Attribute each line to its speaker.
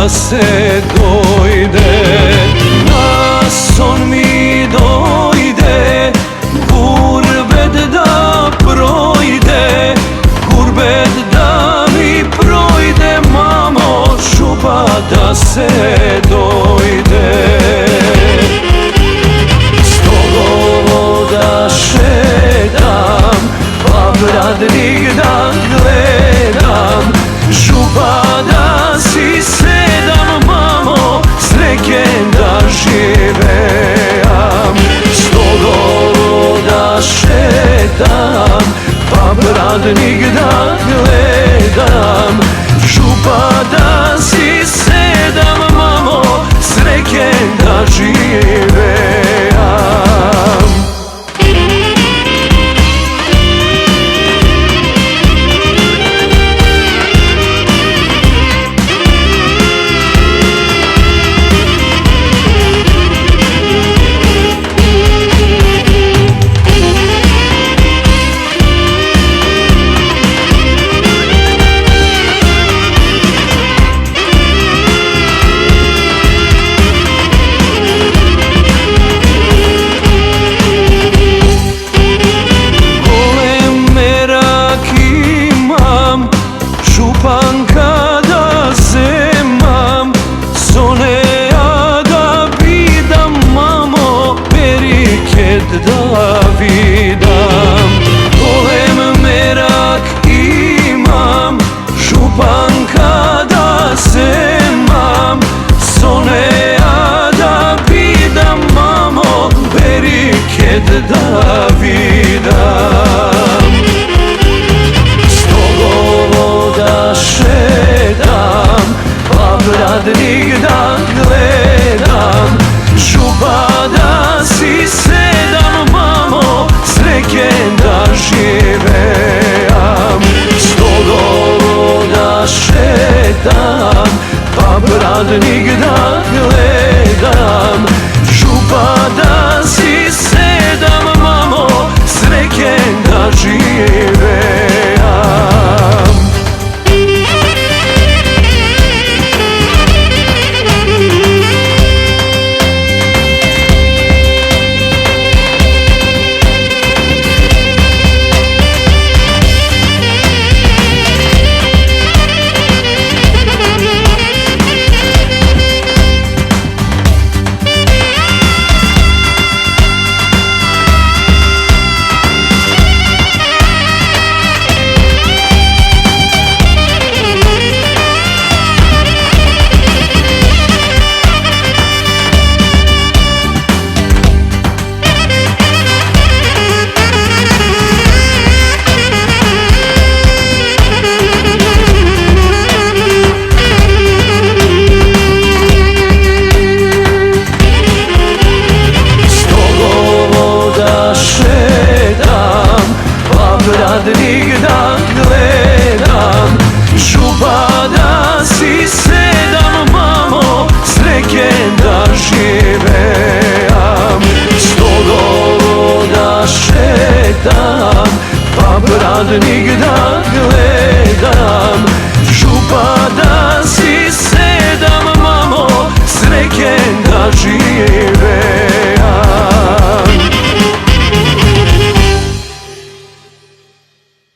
Speaker 1: da se dojde, na son mi dojde, gurbet da projde, gurbet da mi projde, mamo, župa da se dojde. Stogovo da šetam, pa bradnik da gledam, župa da si sedam, mamo, sreken da živeam. Stogovo da šetam, pa bradnik da gledam, župa da si sedam, mamo, sreken da živeam. Župan kada zemam, zonea da vidam, mamo, beriket da vidam. Golem merak imam, župan kada zemam, zonea da vidam, mamo, beriket da vidam. Šetam, pa bradnik da gledam, župa da si sedam, mamo, sreken da živeam. Stogovo da šetam, pa bradnik da gledam, župa da si sedam, mamo, sreken da živeam. Bradnik da gledam, župa da si sedam, mamo, sreken da živeam. Stogovo da šetam, pa bradnik